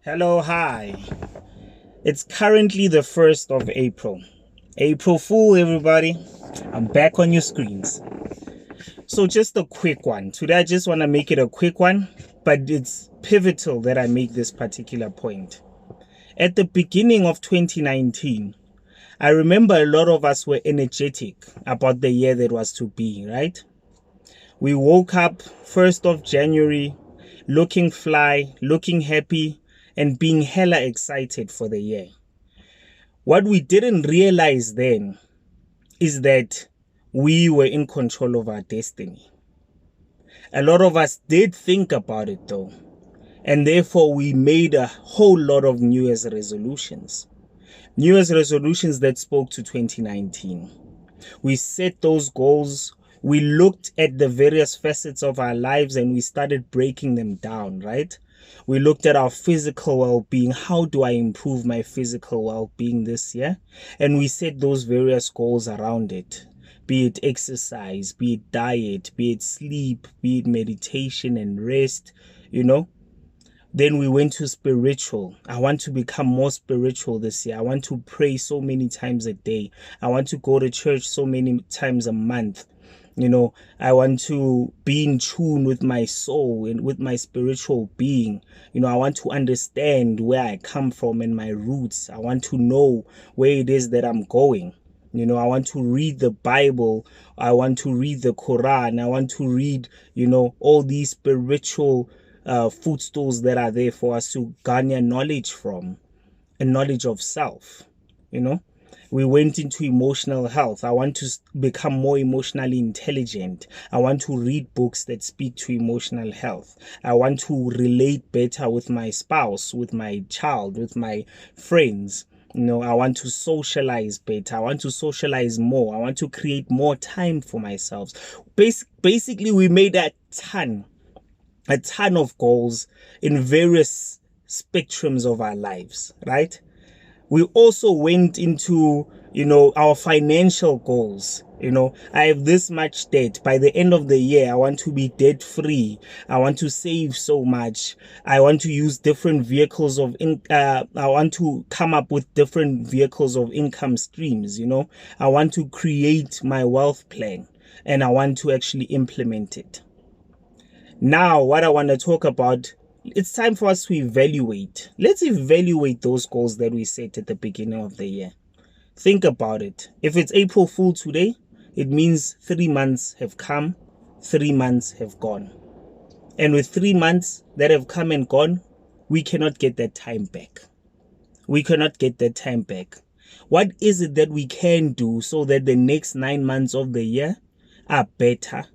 Hello, hi. It's currently the 1st of April. April Fool, everybody. I'm back on your screens. So just a quick one. Today I just want to make it a quick one, but it's pivotal that I make this particular point. At the beginning of 2019, I remember a lot of us were energetic about the year that was to be, right? We woke up 1st of January looking fly, looking happy, and being hella excited for the year. What we didn't realize then is that we were in control of our destiny. A lot of us did think about it though, and therefore we made a whole lot of New Year's resolutions. New Year's resolutions that spoke to 2019. We set those goals. We looked at the various facets of our lives and we started breaking them down, right? We looked at our physical well-being. How do I improve my physical well-being this year? And we set those various goals around it. Be it exercise, be it diet, be it sleep, be it meditation and rest, Then we went to spiritual. I want to become more spiritual this year. I want to pray so many times a day. I want to go to church so many times a month. I want to be in tune with my soul and with my spiritual being. I want to understand where I come from and my roots. I want to know where it is that I'm going. I want to read the Bible. I want to read the Quran. I want to read, all these spiritual footstools that are there for us to garner knowledge from, and knowledge of self. We went into emotional health. I want to become more emotionally intelligent. I want to read books that speak to emotional health. I want to relate better with my spouse, with my child, with my friends. I want to socialize better. I want to socialize more. I want to create more time for myself. Basically, we made a ton of goals in various spectrums of our lives, right? We also went into, our financial goals. I have this much debt. By the end of the year, I want to be debt free. I want to save so much. I want to use different vehicles I want to come up with different vehicles of income streams. I want to create my wealth plan and I want to actually implement it. Now, what I want to talk about, it's time for us to evaluate. Let's evaluate those goals that we set at the beginning of the year. Think about it. If it's April Fool today, it means 3 months have come, 3 months have gone. And with 3 months that have come and gone, we cannot get that time back. We cannot get that time back. What is it that we can do so that the next 9 months of the year are better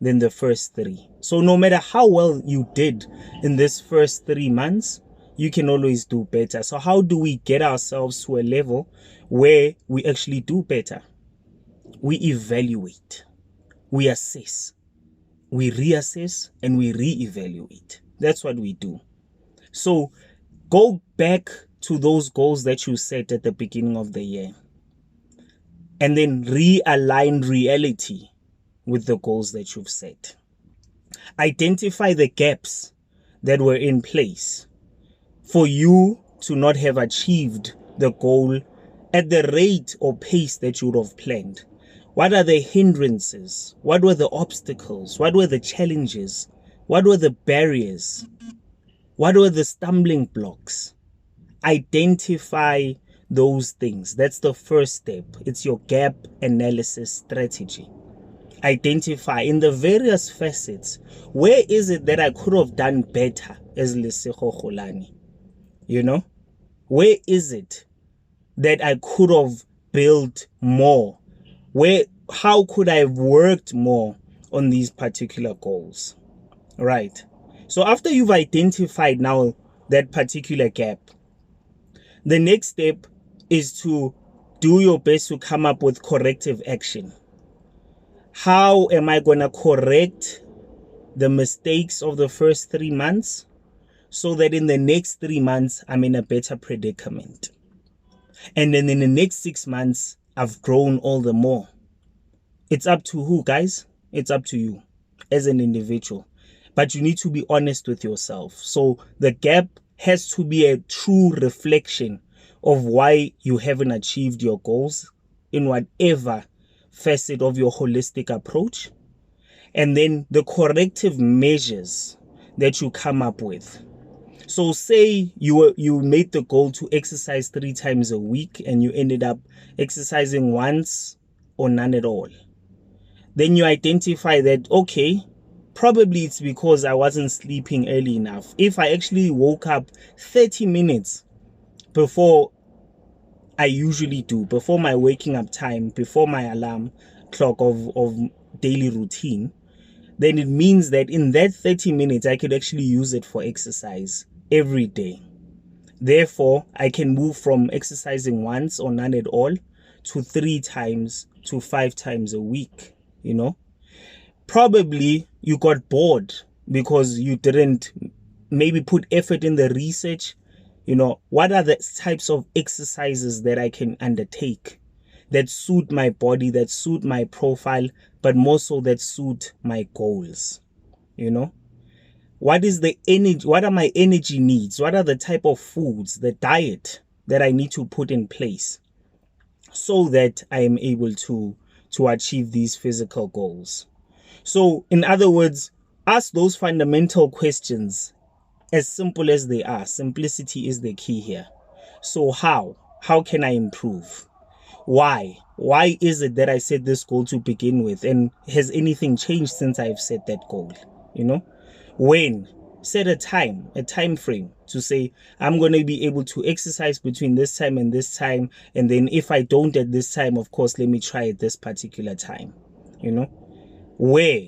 than the first 3? So no matter how well you did in this first 3 months, you can always do better. So how do we get ourselves to a level where we actually do better? We evaluate, we assess, we reassess, and we reevaluate. That's what we do. So go back to those goals that you set at the beginning of the year and then realign reality with the goals that you've set. Identify the gaps that were in place for you to not have achieved the goal at the rate or pace that you would have planned. What are the hindrances? What were the obstacles? What were the challenges? What were the barriers? What were the stumbling blocks? Identify those things. That's the first step. It's your gap analysis strategy. Identify in the various facets, where is it that I could have done better as Lesego Golani? Where is it that I could have built more? How could I have worked more on these particular goals? Right. So after you've identified now that particular gap, the next step is to do your best to come up with corrective action. How am I going to correct the mistakes of the first 3 months so that in the next 3 months, I'm in a better predicament? And then in the next 6 months, I've grown all the more. It's up to who, guys? It's up to you as an individual. But you need to be honest with yourself. So the gap has to be a true reflection of why you haven't achieved your goals in whatever facet of your holistic approach, and then the corrective measures that you come up with. So say you made the goal to exercise 3 times a week and you ended up exercising once or none at all. Then you identify that, okay, probably it's because I wasn't sleeping early enough. If I actually woke up 30 minutes before I usually do, before my waking up time, before my alarm clock of daily routine, then it means that in that 30 minutes, I could actually use it for exercise every day. Therefore, I can move from exercising once or none at all to 3 times to 5 times a week, you know. Probably you got bored because you didn't maybe put effort in the research. You know, what are the types of exercises that I can undertake that suit my body, that suit my profile, but more so that suit my goals? You know, what is the energy? What are my energy needs? What are the type of foods, the diet that I need to put in place so that I am able to achieve these physical goals? So, in other words, ask those fundamental questions. As simple as they are, simplicity is the key here. So how? How can I improve? Why? Why is it that I set this goal to begin with? And has anything changed since I've set that goal? You know? When? Set a time frame to say, I'm going to be able to exercise between this time and this time. And then if I don't at this time, of course, let me try at this particular time. You know? Where?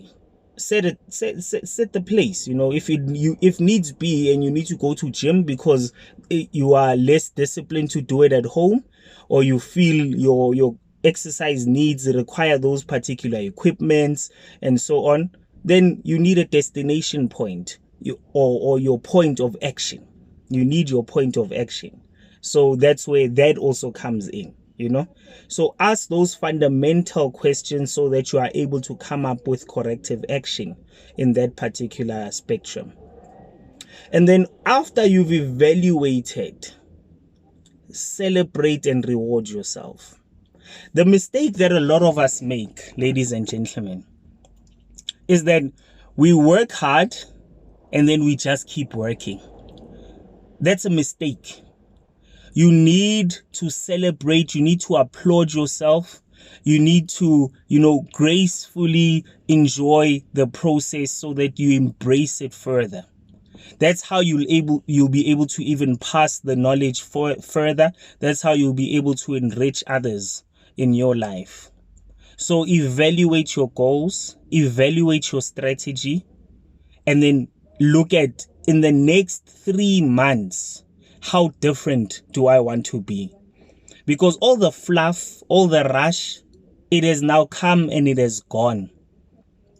Set the place. You know, if needs be and you need to go to gym because you are less disciplined to do it at home, or you feel your exercise needs require those particular equipments and so on, then you need a destination point, or your point of action. You need your point of action. So that's where that also comes in. You know, so ask those fundamental questions so that you are able to come up with corrective action in that particular spectrum. And then after you've evaluated, celebrate and reward yourself. The mistake that a lot of us make, ladies and gentlemen, is that we work hard and then we just keep working. That's a mistake. You need to celebrate. You need to applaud yourself. You need to, gracefully enjoy the process so that you embrace it further. That's how you'll be able to even pass the knowledge further. That's how you'll be able to enrich others in your life. So evaluate your goals, evaluate your strategy, and then look at, in the next 3 months, how different do I want to be? Because all the fluff, all the rush, it has now come and it has gone.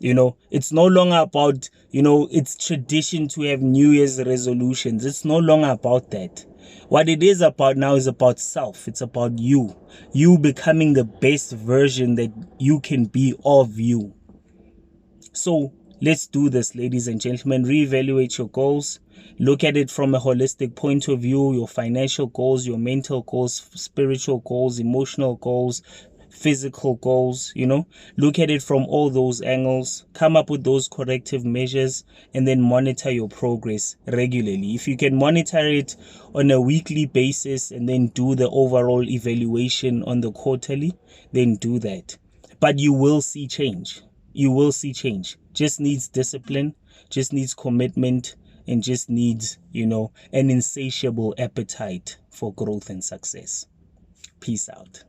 It's no longer about, it's tradition to have New Year's resolutions. It's no longer about that. What it is about now is about self. It's about you becoming the best version that you can be of you. So let's do this, ladies and gentlemen. Reevaluate your goals. Look at it from a holistic point of view, your financial goals, your mental goals, spiritual goals, emotional goals, physical goals. Look at it from all those angles, come up with those corrective measures, and then monitor your progress regularly. If you can monitor it on a weekly basis and then do the overall evaluation on the quarterly, then do that. But you will see change. You will see change. Just needs discipline, just needs commitment, and just needs, an insatiable appetite for growth and success. Peace out.